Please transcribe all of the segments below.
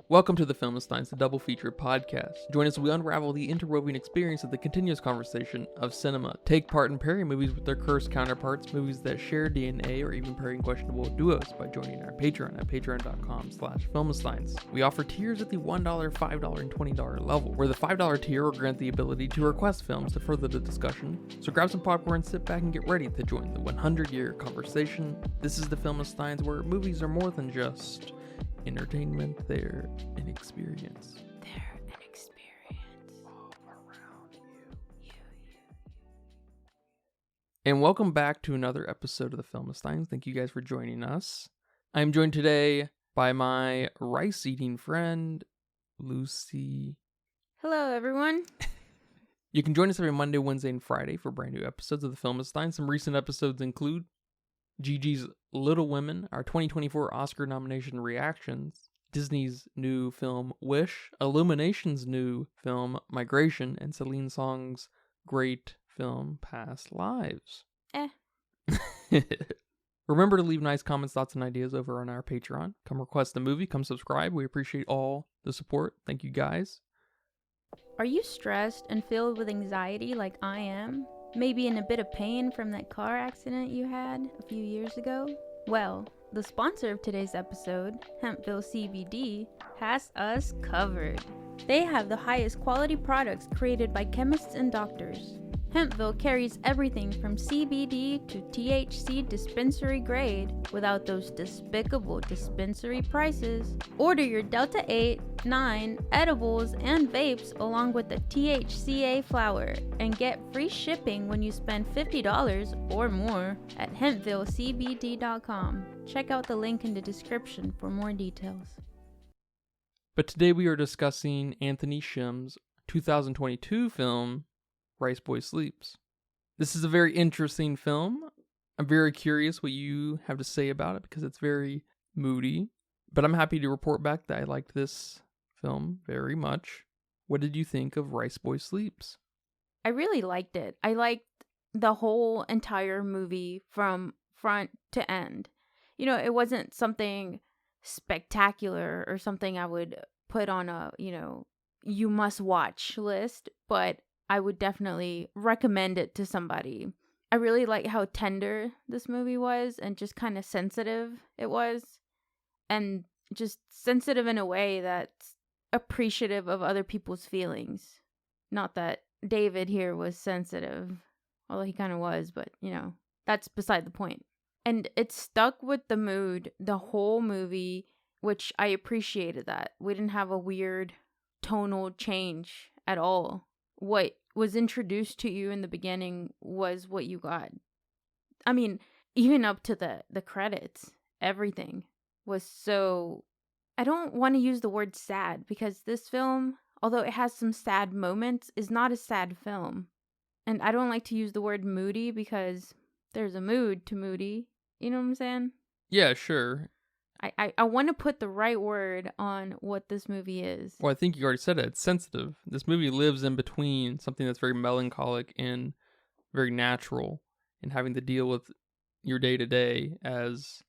Welcome to the Filmistines, the double feature podcast. Join us as we unravel the interwoven experience of the continuous conversation of cinema. Take part in pairing movies with their cursed counterparts, movies that share DNA, or even pairing questionable duos by joining our Patreon at patreon.com/filmistines. We offer tiers at the $1, $5, and $20 level, where the $5 tier will grant the ability to request films to further the discussion. So grab some popcorn, sit back, and get ready to join the 100-year conversation. This is the Filmistines, where movies are more than just entertainment, they're an experience. They're an experience. All around you. And welcome back to another episode of the Filmistines. Thank you guys for joining us. I'm joined today by my rice-eating friend, Lucy. Hello, everyone. You can join us every Monday, Wednesday, and Friday for brand new episodes of the Filmistines. Some recent episodes include Gigi's Little Women, our 2024 Oscar nomination reactions, Disney's new film Wish, Illumination's new film Migration, and Celine Song's great film Past Lives. Remember to leave nice comments, thoughts, and ideas over on our Patreon. Come request a movie, come subscribe. We appreciate all the support. Thank you guys. Are you stressed and filled with anxiety like I am? Maybe in a bit of pain from that car accident you had a few years ago? Well, the sponsor of today's episode, Hempville CBD, has us covered. They have the highest quality products created by chemists and doctors. Hempville carries everything from CBD to THC dispensary grade without those despicable dispensary prices. Order your Delta 8, 9 edibles and vapes along with the THCA flower and get free shipping when you spend $50 or more at hempvillecbd.com. Check out the link in the description for more details. But today we are discussing Anthony Shim's 2022 film, Riceboy Sleeps. This is a very interesting film. I'm very curious what you have to say about it because it's very moody. But I'm happy to report back that I liked this film very much. What did you think of Riceboy Sleeps? I really liked it. I liked the whole entire movie from front to end. You know, it wasn't something spectacular or something I would put on a, you must watch list, but I would definitely recommend it to somebody. I really like how tender this movie was and just kind of sensitive it was. And just sensitive in a way that's appreciative of other people's feelings. Not that David here was sensitive, although he kind of was, but, that's beside the point. And it stuck with the mood the whole movie, which I appreciated that. We didn't have a weird tonal change at all. What was introduced to you in the beginning was what you got. I mean, even up to the credits, everything was so... I don't want to use the word sad because this film, although it has some sad moments, is not a sad film. And I don't like to use the word moody because there's a mood to moody. You know what I'm saying? Yeah, sure. I want to put the right word on what this movie is. Well, I think you already said it. It's sensitive. This movie lives in between something that's very melancholic and very natural, and having to deal with your day-to-day as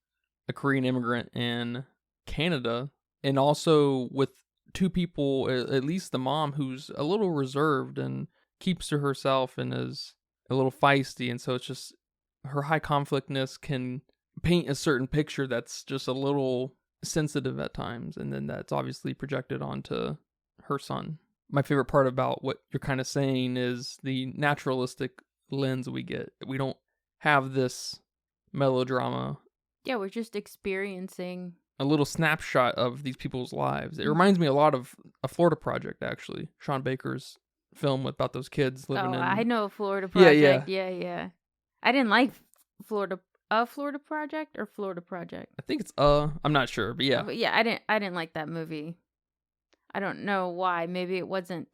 a Korean immigrant in Canada, and also with two people, at least the mom, who's a little reserved and keeps to herself and is a little feisty, and so it's just her high conflictness can paint a certain picture that's just a little sensitive at times, and then that's obviously projected onto her son. My favorite part about what you're kind of saying is the naturalistic lens we get. We don't have this melodrama. Yeah, we're just experiencing a little snapshot of these people's lives. It reminds me a lot of A Florida Project, actually. Sean Baker's film about those kids living in... I know Florida Project. Yeah. Yeah. I didn't like Florida Project or Florida Project. I think it's I'm not sure, but yeah. But yeah, I didn't like that movie. I don't know why. Maybe it wasn't.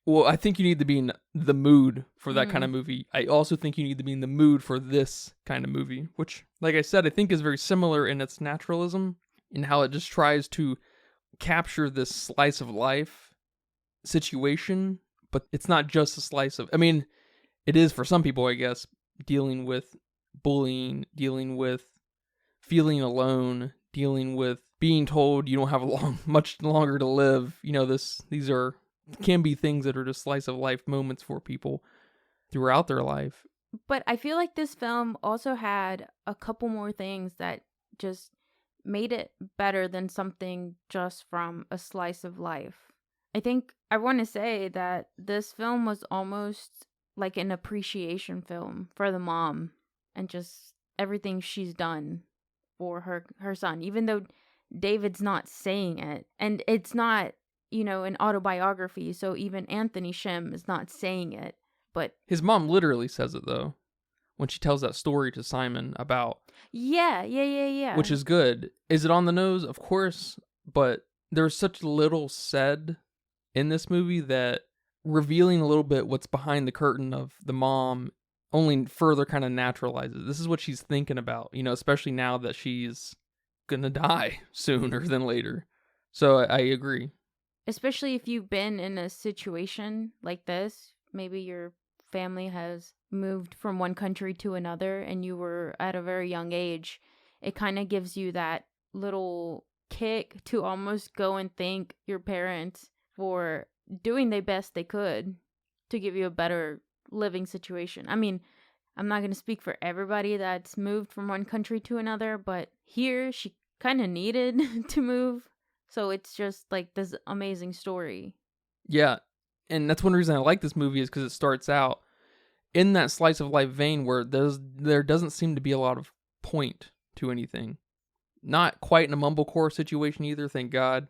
Well, I think you need to be in the mood for that kind of movie. I also think you need to be in the mood for this kind of movie, which, like I said, I think is very similar in its naturalism, in how it just tries to capture this slice of life situation, but it's not just a slice of... I mean, it is for some people, I guess, dealing with bullying, dealing with feeling alone, dealing with being told you don't have much longer to live. These can be things that are just slice of life moments for people throughout their life. But I feel like this film also had a couple more things that just made it better than something just from a slice of life. I think I want to say that this film was almost like an appreciation film for the mom and just everything she's done for her son, even though David's not saying it. And it's not, an autobiography, so even Anthony Shim is not saying it. But his mom literally says it, though, when she tells that story to Simon about... Yeah. Which is good. Is it on the nose? Of course. But there's such little said in this movie that revealing a little bit what's behind the curtain of the mom only further kind of naturalizes. This is what she's thinking about, especially now that she's gonna die sooner than later. So I agree. Especially if you've been in a situation like this, maybe your family has moved from one country to another and you were at a very young age, it kind of gives you that little kick to almost go and thank your parents for doing the best they could to give you a better living situation. I mean, I'm not going to speak for everybody that's moved from one country to another, but here she kind of needed to move. So it's just like this amazing story. Yeah. And that's one reason I like this movie is because it starts out in that slice of life vein where there doesn't seem to be a lot of point to anything. Not quite in a mumblecore situation either, thank God.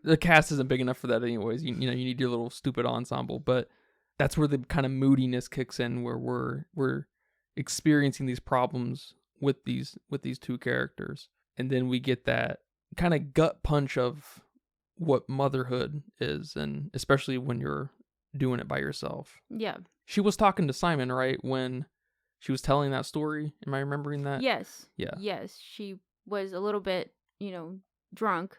The cast isn't big enough for that anyways. You need your little stupid ensemble, but that's where the kind of moodiness kicks in, where we're experiencing these problems with these two characters. And then we get that kind of gut punch of what motherhood is, and especially when you're doing it by yourself. Yeah. She was talking to Simon, right, when she was telling that story? Am I remembering that? Yes. Yeah. Yes, she was a little bit, drunk.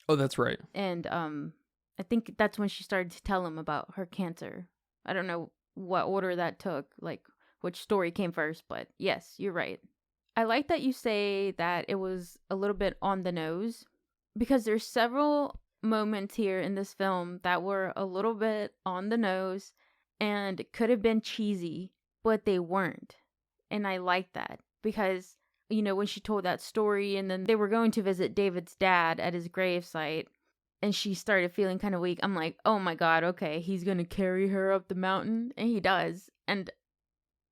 Oh, that's right. And I think that's when she started to tell him about her cancer. I don't know what order that took, like which story came first, but yes, you're right. I like that you say that it was a little bit on the nose, because there's several moments here in this film that were a little bit on the nose and could have been cheesy, but they weren't. And I like that because, when she told that story and then they were going to visit David's dad at his gravesite and she started feeling kind of weak, I'm like, oh my God, okay, he's going to carry her up the mountain. And he does. And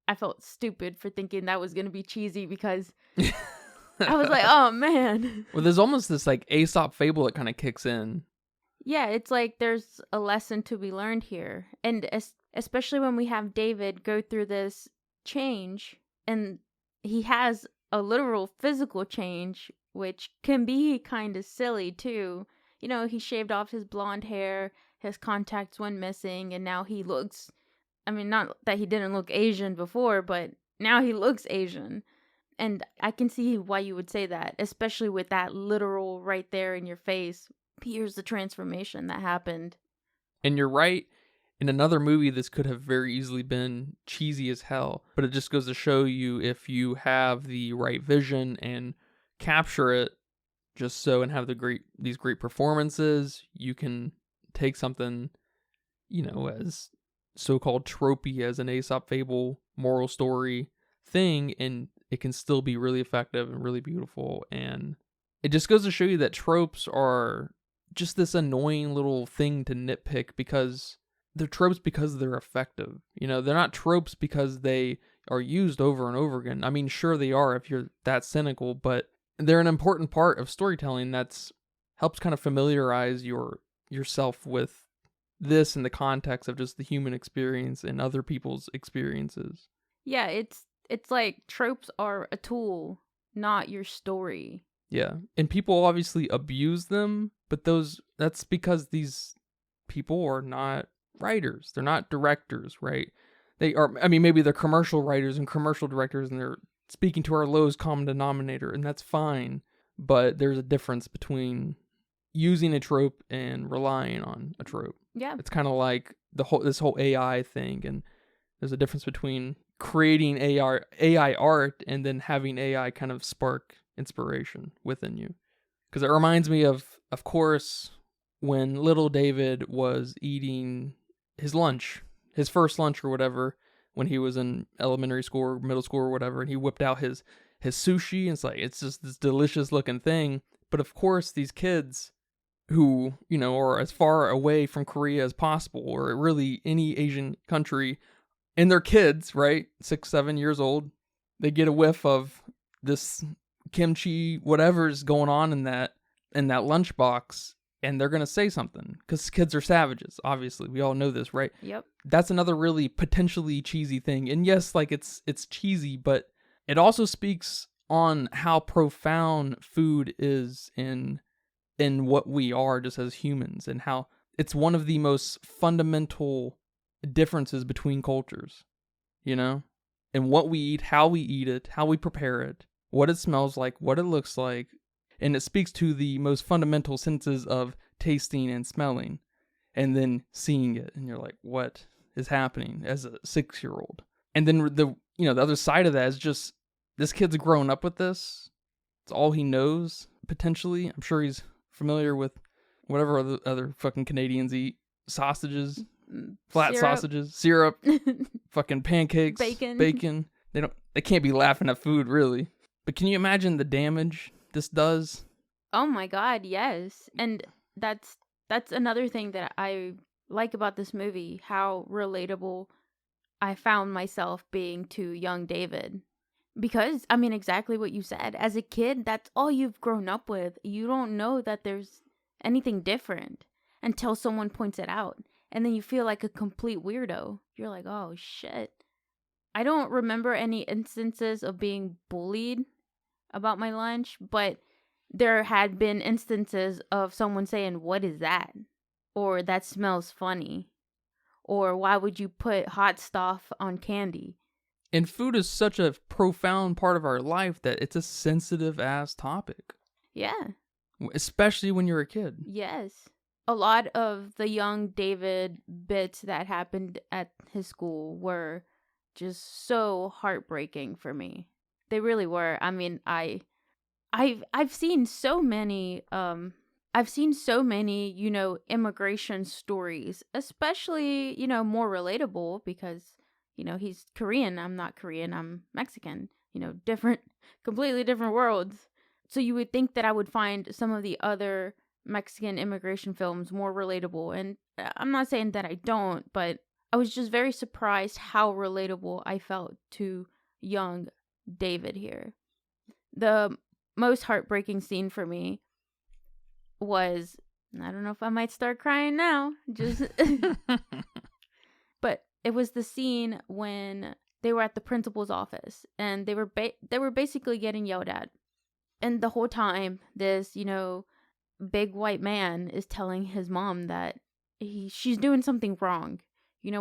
I felt stupid for thinking that was going to be cheesy because I was like, oh man. Well, there's almost this like Aesop fable that kind of kicks in. Yeah, it's like there's a lesson to be learned here. And especially when we have David go through this change, and he has a literal physical change, which can be kind of silly too. He shaved off his blonde hair, his contacts went missing, and now he looks, I mean, not that he didn't look Asian before, but now he looks Asian. And I can see why you would say that, especially with that literal right there in your face. Here's the transformation that happened. And you're right. In another movie, this could have very easily been cheesy as hell. But it just goes to show you, if you have the right vision and capture it just so, and have these great performances, you can take something, as so-called tropey as an Aesop fable, moral story thing, and it can still be really effective and really beautiful. And it just goes to show you that tropes are just this annoying little thing to nitpick, because they're tropes because they're effective. They're not tropes because they are used over and over again. I mean, sure they are if you're that cynical, but they're an important part of storytelling that's helps kind of familiarize yourself with this in the context of just the human experience and other people's experiences. Yeah, it's like tropes are a tool, not your story. Yeah, and people obviously abuse them, but that's because these people are not writers. They're not directors, right? They are, I mean, maybe they're commercial writers and commercial directors, and they're speaking to our lowest common denominator, and that's fine. But there's a difference between using a trope and relying on a trope. Yeah. It's kind of like this whole AI thing, and there's a difference between creating AI art and then having AI kind of spark inspiration within you. Because it reminds me of course, when little David was eating his lunch, his first lunch or whatever, when he was in elementary school or middle school or whatever, and he whipped out his sushi, and it's like, it's just this delicious looking thing. But of course, these kids who, are as far away from Korea as possible, or really any Asian country, and they're kids, right? 6, 7 years old, they get a whiff of this kimchi, whatever's going on in that lunchbox, and they're gonna say something, because kids are savages. Obviously, we all know this, right? Yep. That's another really potentially cheesy thing. And yes, like it's cheesy, but it also speaks on how profound food is in what we are just as humans, and how it's one of the most fundamental differences between cultures, and what we eat, how we eat it, how we prepare it, what it smells like, what it looks like. And it speaks to the most fundamental senses of tasting and smelling, and then seeing it, and you're like, what is happening as a 6-year-old? And then the other side of that is just, this kid's grown up with this. It's all he knows, potentially. I'm sure he's familiar with whatever other fucking Canadians eat. Sausages, flat sausages, syrup, fucking pancakes, bacon. They can't be laughing at food, really. But can you imagine the damage this does? Oh my God, yes. And that's another thing that I like about this movie, how relatable I found myself being to young David. Because, I mean, exactly what you said. As a kid, that's all you've grown up with. You don't know that there's anything different until someone points it out. And then you feel like a complete weirdo. You're like, oh shit. I don't remember any instances of being bullied about my lunch, but there had been instances of someone saying, what is that? Or that smells funny. Or why would you put hot stuff on candy? And food is such a profound part of our life that it's a sensitive ass topic. Yeah. Especially when you're a kid. Yes. A lot of the young David bits that happened at his school were just so heartbreaking for me. They really were. I mean, I've seen so many immigration stories, especially, more relatable because, he's Korean. I'm not Korean. I'm Mexican. Completely different worlds. So you would think that I would find some of the other Mexican immigration films more relatable. And I'm not saying that I don't, but I was just very surprised how relatable I felt to young David here. The most heartbreaking scene for me was, I don't know if I might start crying now, but it was the scene when they were at the principal's office and they were basically getting yelled at. And the whole time, this, big white man is telling his mom that she's doing something wrong. You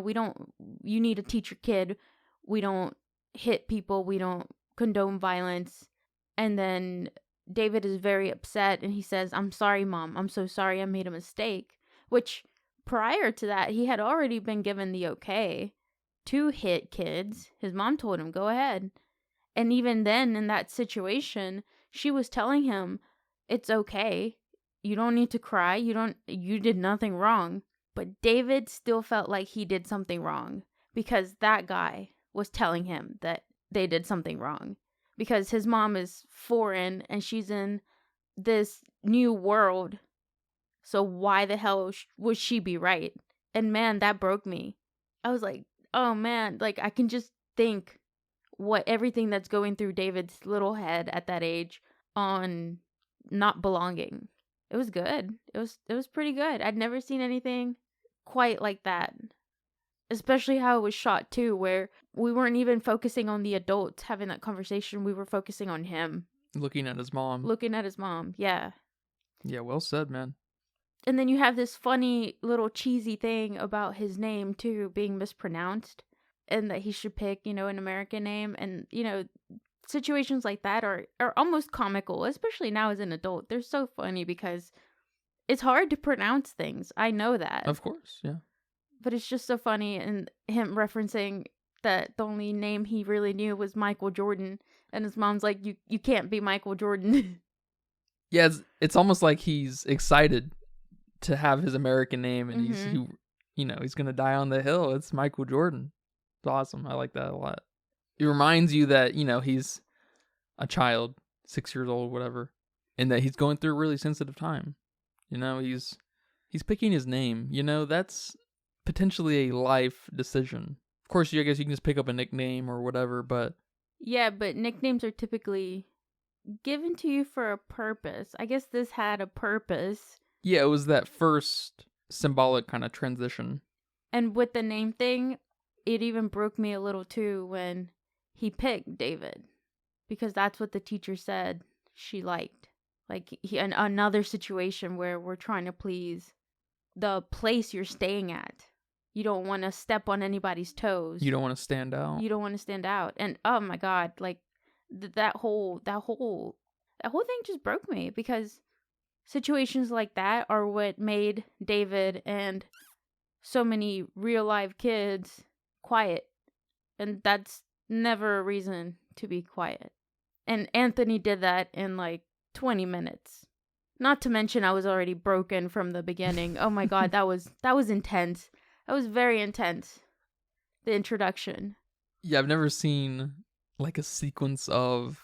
need to teach your kid. We don't hit people. We don't condone violence. And then David is very upset and he says, I'm sorry, Mom. I'm so sorry. I made a mistake. Which prior to that, he had already been given the okay to hit kids. His mom told him, go ahead. And even then, in that situation, she was telling him, it's okay. You don't need to cry. You did nothing wrong. But David still felt like he did something wrong because that guy was telling him that they did something wrong. Because his mom is foreign and she's in this new world. So why the hell would she be right? And man, that broke me. I was like, oh man, like I can just think what everything that's going through David's little head at that age on not belonging. It was good. It was pretty good. I'd never seen anything quite like that. Especially how it was shot too, where we weren't even focusing on the adults having that conversation. We were focusing on him. Looking at his mom. Yeah. Yeah, well said, man. And then you have this funny little cheesy thing about his name too being mispronounced. And that he should pick, an American name. And, situations like that are almost comical, especially now as an adult. They're so funny because it's hard to pronounce things. I know that. Of course, yeah. But it's just so funny, and him referencing that the only name he really knew was Michael Jordan, and his mom's like, you can't be Michael Jordan. Yeah, it's almost like he's excited to have his American name, and he's gonna die on the hill. It's Michael Jordan. It's awesome. I like that a lot. It reminds you that he's a child, 6 years old, whatever, and that he's going through a really sensitive time. He's picking his name. That's potentially a life decision. Of course, I guess you can just pick up a nickname or whatever, but yeah, but nicknames are typically given to you for a purpose. I guess this had a purpose. Yeah, it was that first symbolic kind of transition. And with the name thing, it even broke me a little too when he picked David, because that's what the teacher said she liked. Like another situation where we're trying to please the place you're staying at. You don't want to step on anybody's toes. You don't want to stand out. You don't want to stand out. And oh my God, like that whole thing just broke me, because situations like that are what made David and so many real life kids quiet. And that's never a reason to be quiet. And Anthony did that in like 20 minutes. Not to mention I was already broken from the beginning. Oh my God, that was intense. That was very intense. The introduction. Yeah, I've never seen like a sequence of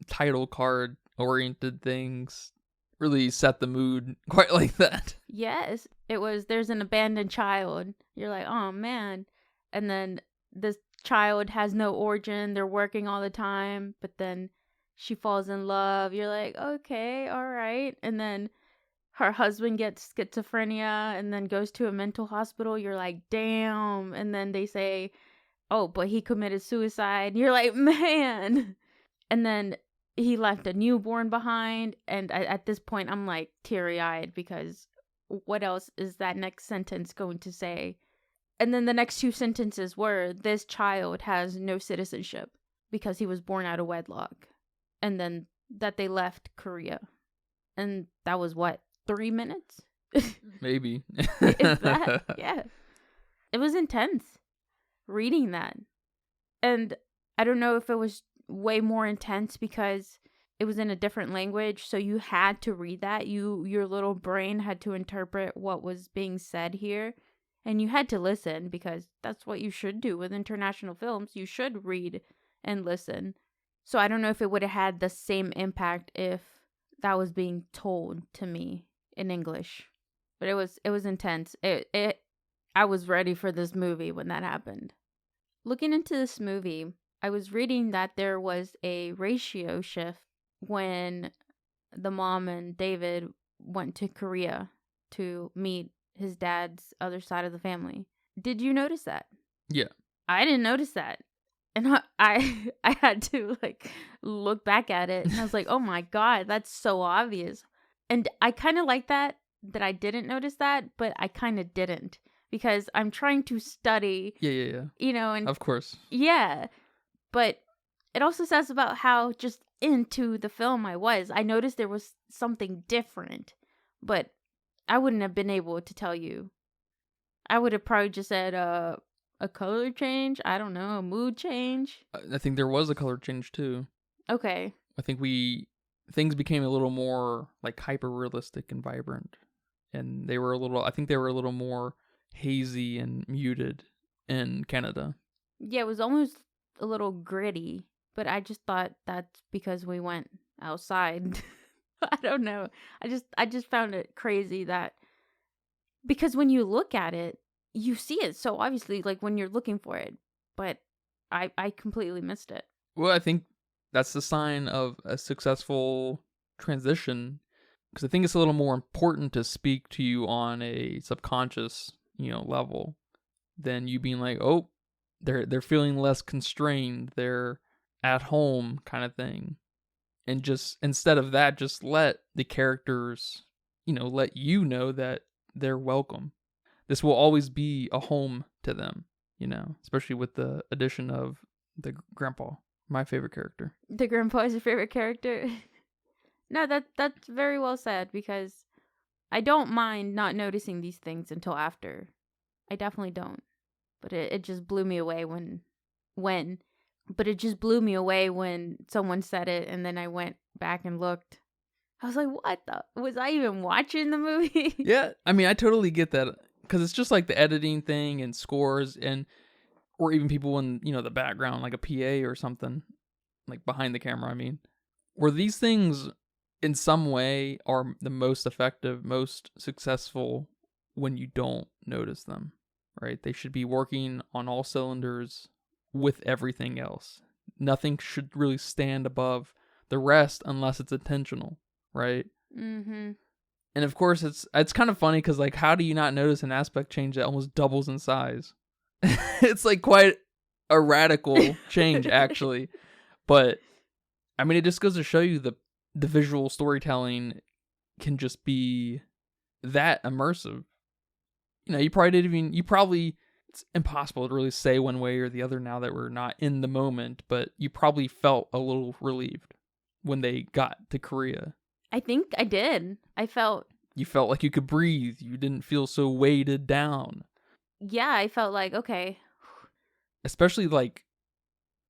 title card oriented things really set the mood quite like that. Yes, it was. There's an abandoned child. You're like, oh man. And then this child has no origin. They're working all the time, but then she falls in love. You're like, okay, all right. And then her husband gets schizophrenia and then goes to a mental hospital. You're like, damn. And then they say, oh, but he committed suicide. You're like, man. And then he left a newborn behind. And at this point, I'm like teary-eyed, because what else is that next sentence going to say? And then the next two sentences were, this child has no citizenship because he was born out of wedlock. And then that they left Korea. And that was what, 3 minutes? Maybe. If that, yeah. It was intense reading that. And I don't know if it was way more intense because it was in a different language, so you had to read that. Your little brain had to interpret what was being said here, and you had to listen, because that's what you should do with international films. You should read and listen. So I don't know if it would have had the same impact if that was being told to me in English. But it was intense. I was ready for this movie when that happened. Looking into this movie, I was reading that there was a ratio shift when the mom and David went to Korea to meet his dad's other side of the family. Did you notice that? Yeah. I didn't notice that. And I had to like look back at it, and I was like, oh my God, that's so obvious. And I kind of like that I didn't notice that, but I kind of didn't, because I'm trying to study. Yeah. And of course. Yeah. But it also says about how just into the film I was. I noticed there was something different, but I wouldn't have been able to tell you. I would have probably just said a color change. I don't know, a mood change. I think there was a color change too. Okay. I think things became a little more like hyper realistic and vibrant, and I think they were a little more hazy and muted in Canada. Yeah, it was almost a little gritty, but I just thought that's because we went outside. I don't know. I just found it crazy that, because when you look at it, you see it so obviously, like when you're looking for it, but I completely missed it. Well, I think that's the sign of a successful transition, because I think it's a little more important to speak to you on a subconscious, level, than you being like, oh, they're feeling less constrained, they're at home kind of thing. And just instead of that, just let the characters, let you know that they're welcome. This will always be a home to them, especially with the addition of the grandpa, my favorite character. The grandpa is your favorite character? No, that's very well said, because I don't mind not noticing these things until after. I definitely don't. But it just blew me away when someone said it, and then I went back and looked. I was like, what the? Was I even watching the movie? Yeah, I mean, I totally get that because it's just like the editing thing and scores and or even people in the background, like a PA or something, like behind the camera. I mean, where these things in some way are the most effective, most successful when you don't notice them, right? They should be working on all cylinders with everything else. Nothing should really stand above the rest unless it's intentional, right? Mm-hmm. And of course, it's kind of funny because like, how do you not notice an aspect change that almost doubles in size? It's like quite a radical change, actually. But I mean, it just goes to show you the visual storytelling can just be that immersive. It's impossible to really say one way or the other now that we're not in the moment, but you probably felt a little relieved when they got to Korea. I think I did. You felt like you could breathe. You didn't feel so weighted down. Yeah, I felt like, okay. Especially like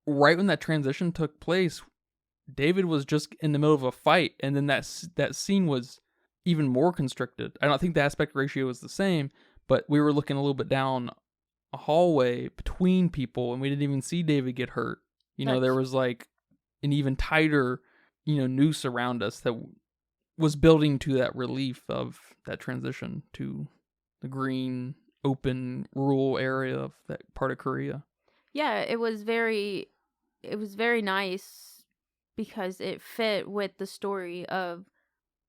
right when that transition took place, David was just in the middle of a fight, and then that scene was even more constricted. I don't think the aspect ratio was the same, but we were looking a little bit down a hallway between people, and we didn't even see David get hurt. There was like an even tighter, noose around us that was building to that relief of that transition to the green, open, rural area of that part of Korea. Yeah, it was very nice because it fit with the story of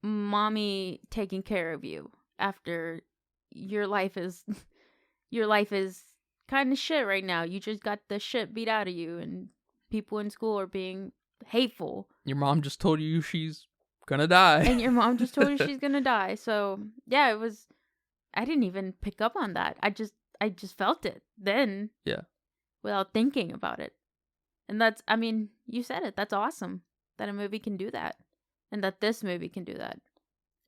mommy taking care of you after your life is kind of shit right now. You just got the shit beat out of you and people in school are being hateful. Your mom just told you she's gonna die. And your mom just told you she's gonna die. So yeah, I didn't even pick up on that. I just felt it then. Yeah. Without thinking about it. And that's, I mean, you said it. That's awesome that a movie can do that. And that this movie can do that.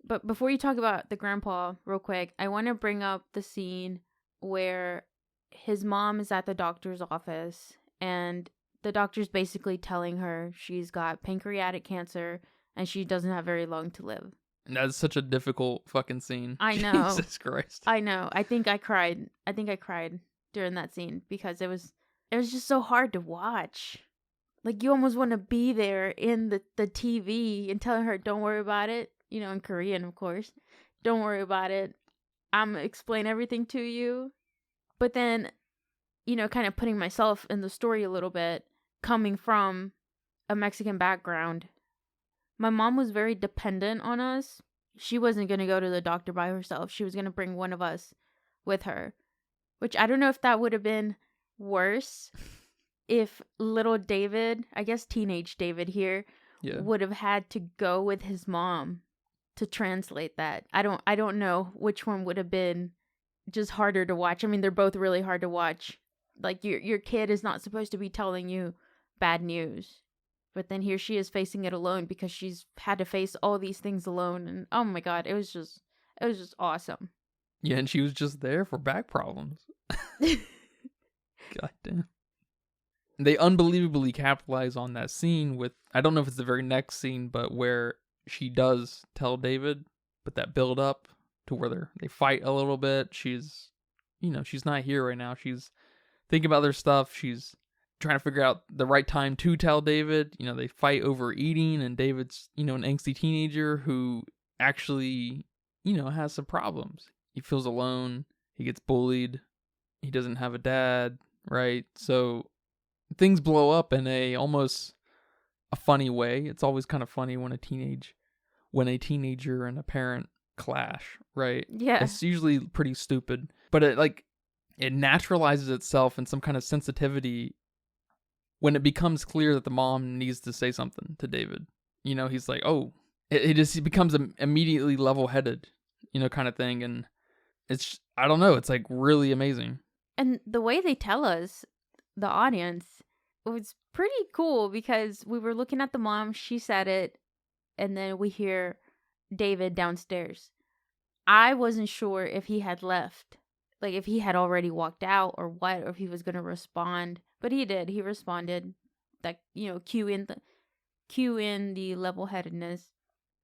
But before you talk about the grandpa real quick, I want to bring up the scene where his mom is at the doctor's office and the doctor's basically telling her she's got pancreatic cancer and she doesn't have very long to live. And that's such a difficult fucking scene. I know. Jesus Christ. I know. I think I cried during that scene because it was just so hard to watch. Like, you almost want to be there in the TV and telling her, don't worry about it. In Korean, of course. Don't worry about it. I'm going to explain everything to you. But then, kind of putting myself in the story a little bit, coming from a Mexican background. My mom was very dependent on us. She wasn't going to go to the doctor by herself. She was going to bring one of us with her. Which I don't know if that would have been worse if little David, I guess teenage David here, would have had to go with his mom to translate that. I don't know which one would have been just harder to watch. I mean, they're both really hard to watch. Like, your kid is not supposed to be telling you bad news. But then here she is facing it alone because she's had to face all these things alone. And oh my God, it was just awesome. Yeah, and she was just there for back problems. God damn. They unbelievably capitalize on that scene with, I don't know if it's the very next scene, but where she does tell David, but that build up to where they fight a little bit. She's not here right now. She's thinking about their stuff. She's trying to figure out the right time to tell David. They fight over eating, and David's, an angsty teenager who actually, has some problems. He feels alone. He gets bullied. He doesn't have a dad, right? So things blow up in almost a funny way. It's always kind of funny when a teenager and a parent clash, right? Yeah. It's usually pretty stupid, but it naturalizes itself in some kind of sensitivity when it becomes clear that the mom needs to say something to David. He's like, oh, he becomes immediately level-headed, kind of thing. And it's, I don't know, it's like really amazing. And the way they tell us, the audience, was pretty cool because we were looking at the mom, she said it, and then we hear David downstairs. I wasn't sure if he had left, like if he had already walked out or what, or if he was going to respond. But he did. He responded. That, cue in the level-headedness.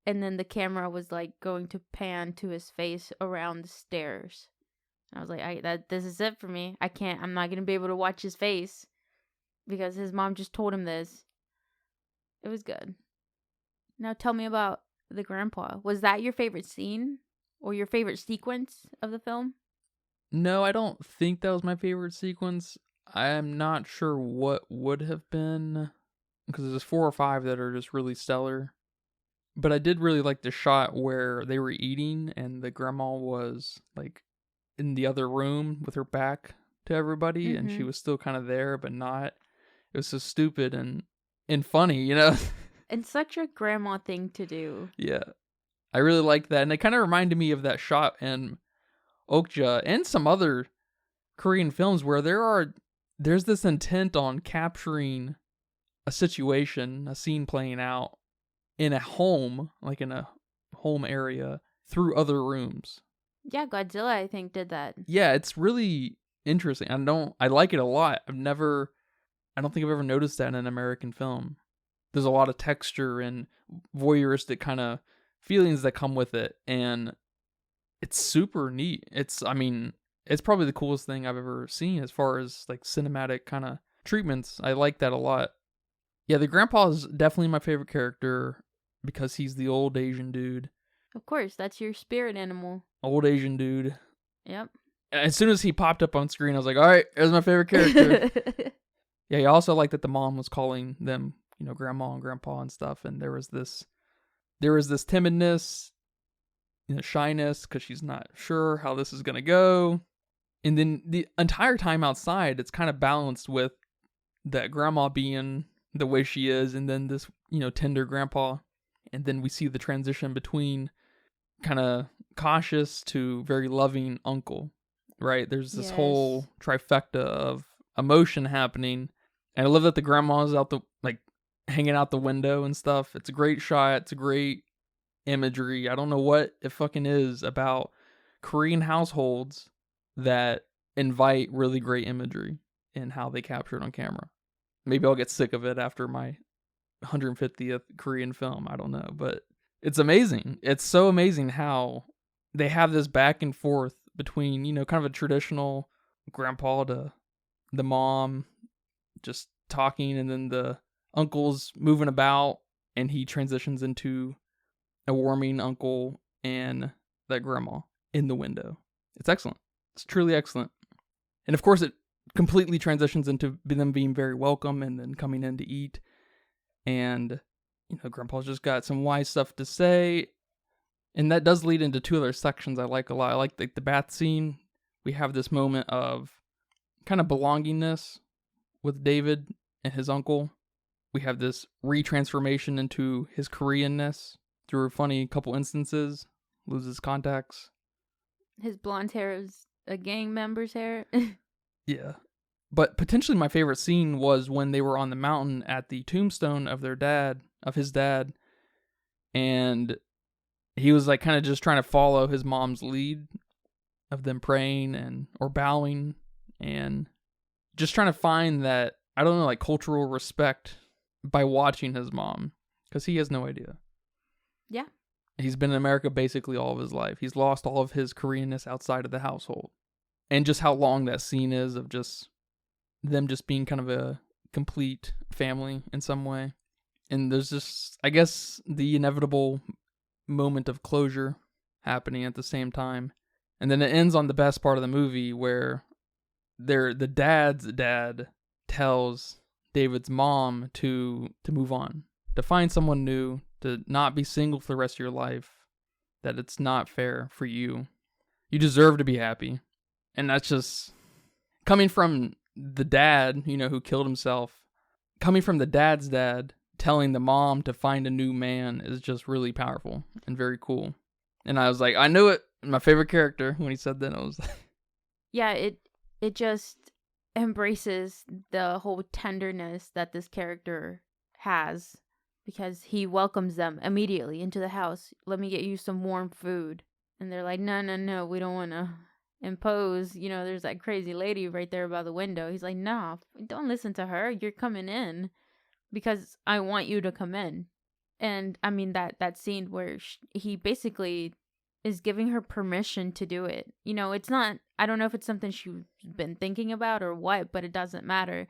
and then the camera was like going to pan to his face around the stairs. I was like, this is it for me. I'm not going to be able to watch his face because his mom just told him this. It was good. Now tell me about the grandpa. Was that your favorite scene or your favorite sequence of the film? No, I don't think that was my favorite sequence. I am not sure what would have been, because there's 4 or 5 that are just really stellar. But I did really like the shot where they were eating and the grandma was like in the other room with her back to everybody, and she was still kind of there but not. It was so stupid and funny, you know. And such a grandma thing to do. Yeah, I really like that, and it kind of reminded me of that shot in Okja and some other Korean films where there's this intent on capturing a situation, a scene playing out in a home, like in a home area, through other rooms. Yeah, Godzilla, I think, did that. Yeah, it's really interesting. I like it a lot. I don't think I've ever noticed that in an American film. There's a lot of texture and voyeuristic kind of feelings that come with it, and it's super neat. It's probably the coolest thing I've ever seen as far as like cinematic kind of treatments. I like that a lot. Yeah, the grandpa is definitely my favorite character because he's the old Asian dude. Of course, that's your spirit animal. Old Asian dude. Yep. As soon as he popped up on screen, I was like, all right, there's my favorite character. Yeah, I also like that the mom was calling them, grandma and grandpa and stuff, and there was this timidness, shyness, because she's not sure how this is gonna go, and then the entire time outside, it's kind of balanced with that grandma being the way she is, and then this, tender grandpa, and then we see the transition between kind of cautious to very loving uncle, right? There's this whole trifecta of emotion happening, and I love that the grandma's out hanging out the window and stuff. It's a great shot. It's a great imagery. I don't know what it fucking is about Korean households that invite really great imagery in how they capture it on camera. Maybe I'll get sick of it after my 150th Korean film. I don't know, but it's amazing. It's so amazing how they have this back and forth between, kind of a traditional grandpa to the mom just talking, and then the uncle's moving about, and he transitions into a warming uncle and that grandma in the window. It's excellent. It's truly excellent. And of course, it completely transitions into them being very welcome and then coming in to eat. And, grandpa's just got some wise stuff to say. And that does lead into 2 other sections I like a lot. I like the bath scene. We have this moment of kind of belongingness with David and his uncle. We have this retransformation into his Koreanness through a funny couple instances. Loses contacts. His blonde hair is a gang member's hair. Yeah. But potentially my favorite scene was when they were on the mountain at the tombstone of his dad, and he was like kind of just trying to follow his mom's lead of them praying or bowing, and just trying to find that, I don't know, like cultural respect by watching his mom, because he has no idea. Yeah. He's been in America basically all of his life. He's lost all of his Koreanness outside of the household. And just how long that scene is of just them just being kind of a complete family in some way. And there's just, I guess, the inevitable moment of closure happening at the same time. And then it ends on the best part of the movie where the dad's dad tells David's mom to move on, to find someone new, to not be single for the rest of your life, that it's not fair for you. You deserve to be happy. And that's just coming from the dad, who killed himself, coming from the dad's dad telling the mom to find a new man is just really powerful and very cool. And I was like, I knew it. My favorite character when he said that, I was like, yeah, it just embraces the whole tenderness that this character has, because he welcomes them immediately into the house. Let me get you some warm food. And they're like, no, we don't want to impose. There's that crazy lady right there by the window. He's like, no, don't listen to her. You're coming in because I want you to come in. And I mean that scene where he basically is giving her permission to do it. You know, it's not, I don't know if it's something she's been thinking about or what, but it doesn't matter.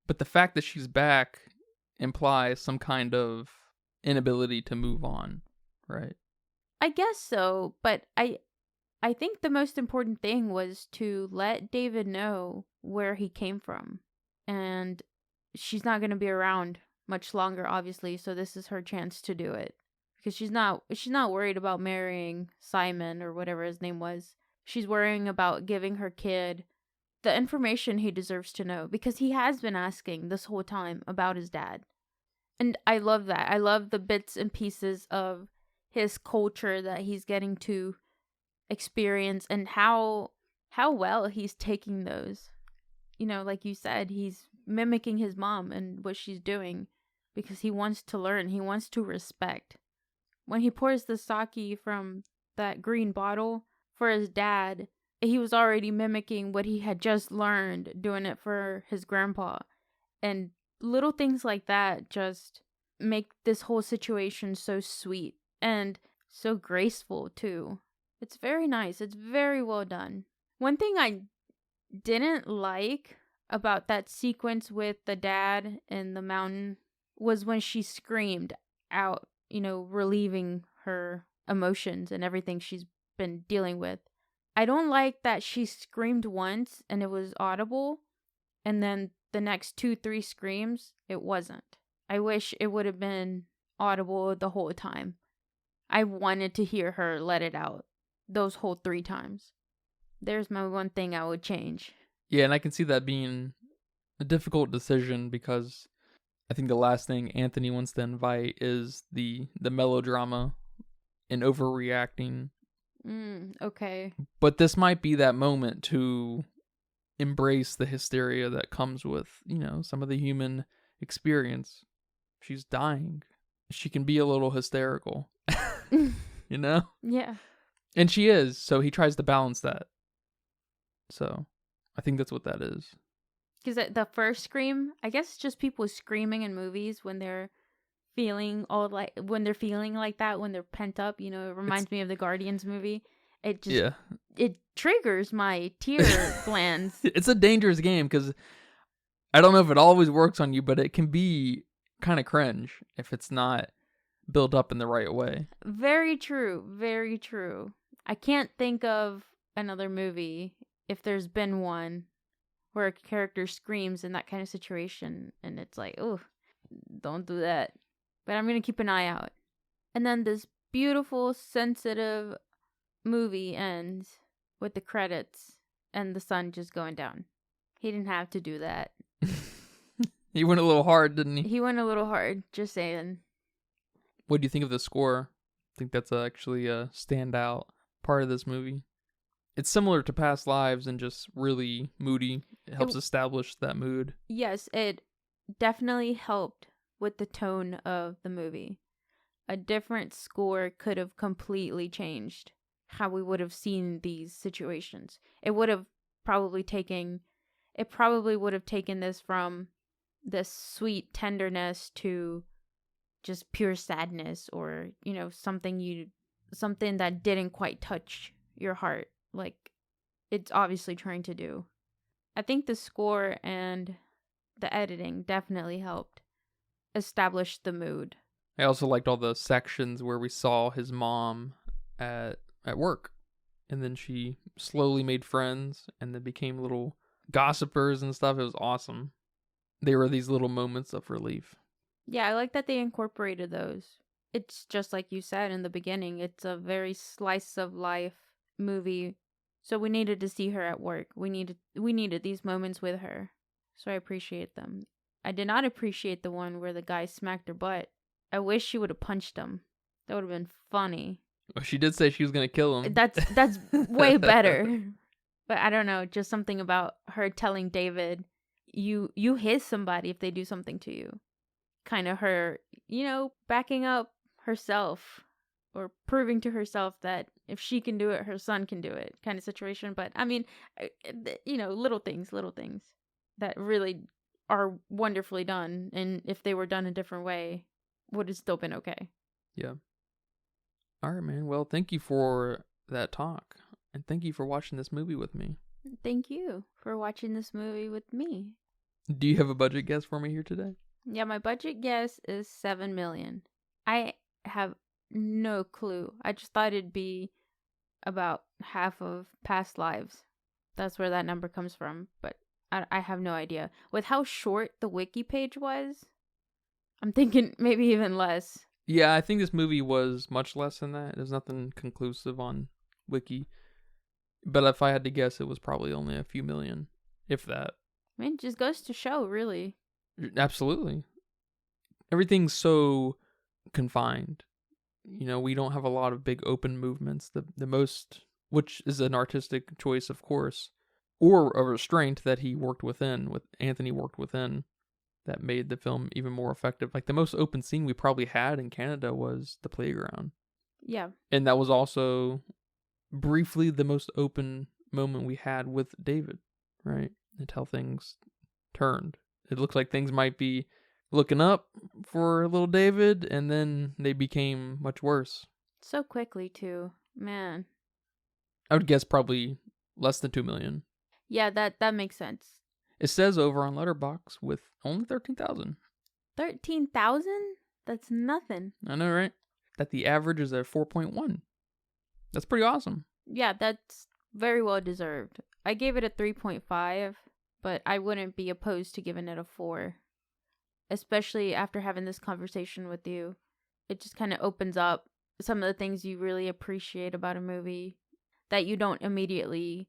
But the fact that she's back implies some kind of inability to move on, right? I guess so, but I think the most important thing was to let David know where he came from. And she's not going to be around much longer, obviously, so this is her chance to do it. Because she's not worried about marrying Simon or whatever his name was. She's worrying about giving her kid the information he deserves to know, because he has been asking this whole time about his dad. And I love that. I love the bits and pieces of his culture that he's getting to experience, and how well he's taking those. You know, like you said, he's mimicking his mom and what she's doing because he wants to learn, he wants to respect. When he pours the sake from that green bottle for his dad, he was already mimicking what he had just learned doing it for his grandpa. And little things like that just make this whole situation so sweet and so graceful too. It's very nice. It's very well done. One thing I didn't like about that sequence with the dad in the mountain was when she screamed out, you know, relieving her emotions and everything she's been dealing with. I don't like that she screamed once and it was audible, and then the next 2-3 screams, it wasn't. I wish it would have been audible the whole time. I wanted to hear her let it out those whole 3 times. There's my one thing I would change. Yeah, and I can see that being a difficult decision because I think the last thing Anthony wants to invite is the melodrama and overreacting. Okay. But this might be that moment to embrace the hysteria that comes with, you know, some of the human experience. She's dying. She can be a little hysterical, you know? Yeah. And she is, so he tries to balance that. So I think that's what that is. Because the first scream, I guess it's just people screaming in movies when they're feeling like that, when they're pent up. You know, it reminds me of the Guardians movie. It just it triggers my tear glands. It's a dangerous game because I don't know if it always works on you, but it can be kind of cringe if it's not built up in the right way. Very true. Very true. I can't think of another movie, if there's been one, where a character screams in that kind of situation and it's like, oh, don't do that. But I'm going to keep an eye out. And then this beautiful, sensitive movie ends with the credits and the sun just going down. He didn't have to do that. He went a little hard, didn't he? He went a little hard, just saying. What do you think of the score? I think that's actually a standout part of this movie. It's similar to Past Lives and just really moody. It helps establish that mood. Yes, it definitely helped with the tone of the movie. A different score could have completely changed how we would have seen these situations. It would have probably taken this from this sweet tenderness to just pure sadness, or, you know, something that didn't quite touch your heart, like it's obviously trying to do. I think the score and the editing definitely helped establish the mood. I also liked all the sections where we saw his mom at work, and then she slowly made friends and then became little gossipers and stuff. It was awesome. They were these little moments of relief. Yeah, I like that they incorporated those. It's just like you said in the beginning, it's a very slice of life movie. So we needed to see her at work. We needed these moments with her. So I appreciate them. I did not appreciate the one where the guy smacked her butt. I wish she would have punched him. That would have been funny. Well, she did say she was going to kill him. That's way better. But I don't know, just something about her telling David, you hit somebody if they do something to you. Kind of her, you know, backing up herself or proving to herself that if she can do it, her son can do it, kind of situation. But I mean, you know, little things that really are wonderfully done. And if they were done a different way, would have still been okay. Yeah. All right, man. Well, thank you for that talk. And thank you for watching this movie with me. Thank you for watching this movie with me. Do you have a budget guess for me here today? Yeah, my budget guess is 7 million. I have no clue. I just thought it'd be about half of Past Lives. That's where that number comes from, but I have no idea. With how short the wiki page was, I'm thinking maybe even less. Yeah, I think this movie was much less than that. There's nothing conclusive on Wiki. But if I had to guess, it was probably only a few million, if that. I mean, it just goes to show, really. Absolutely. Everything's so confined. You know, we don't have a lot of big open movements. The most, which is an artistic choice, of course, or a restraint that Anthony worked within, that made the film even more effective. Like, the most open scene we probably had in Canada was the playground. Yeah. And that was also briefly the most open moment we had with David, right? Until things turned. It looked like things might be looking up for little David, and then they became much worse. So quickly, too. Man. I would guess probably less than 2 million. Yeah, that makes sense. It says over on Letterboxd with only 13,000. 13,000? That's nothing. I know, right? That the average is at 4.1. That's pretty awesome. Yeah, that's very well deserved. I gave it a 3.5, but I wouldn't be opposed to giving it a 4. Especially after having this conversation with you. It just kind of opens up some of the things you really appreciate about a movie that you don't immediately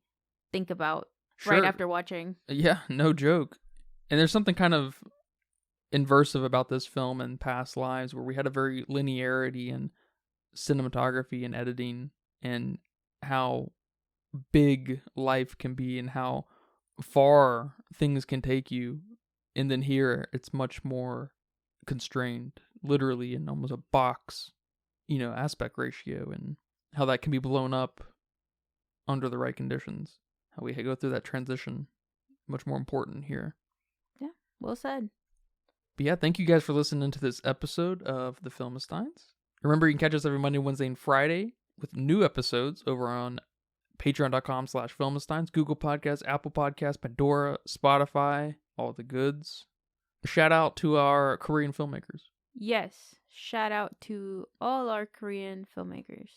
think about right after watching. Yeah, no joke. And there's something kind of inversive about this film and Past Lives, where we had a very linearity in cinematography and editing, and how big life can be and how far things can take you. And then here it's much more constrained, literally in almost a box, aspect ratio, and how that can be blown up under the right conditions. How we go through that transition, much more important here. Yeah, well said. But yeah, thank you guys for listening to this episode of The Filmistines. Remember, you can catch us every Monday, Wednesday, and Friday with new episodes over on patreon.com/Filmistines, Google Podcasts, Apple Podcasts, Pandora, Spotify, all the goods. Shout out to our Korean filmmakers. Yes, shout out to all our Korean filmmakers.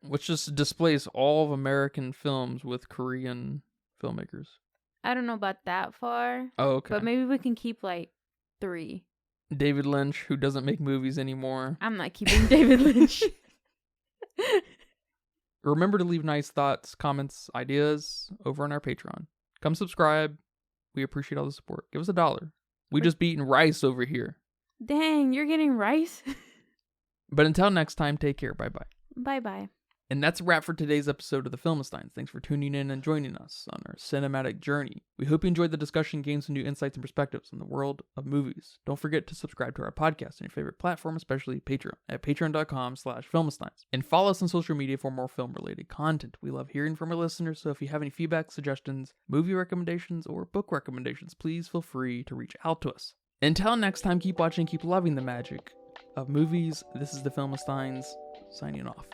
Which just displays all of American films with Korean filmmakers. I don't know about that far. Oh, okay. But maybe we can keep like 3. David Lynch, who doesn't make movies anymore. I'm not keeping David Lynch. Remember to leave nice thoughts, comments, ideas over on our Patreon. Come subscribe. We appreciate all the support. Give us $1. We just be eating rice over here. Dang, you're getting rice? But until next time, take care. Bye-bye. Bye-bye. And that's a wrap for today's episode of The Filmistines. Thanks for tuning in and joining us on our cinematic journey. We hope you enjoyed the discussion, gained some new insights and perspectives on the world of movies. Don't forget to subscribe to our podcast on your favorite platform, especially Patreon, at patreon.com/Filmistines. And follow us on social media for more film-related content. We love hearing from our listeners, so if you have any feedback, suggestions, movie recommendations, or book recommendations, please feel free to reach out to us. Until next time, keep watching, keep loving the magic of movies. This is The Filmistines, signing off.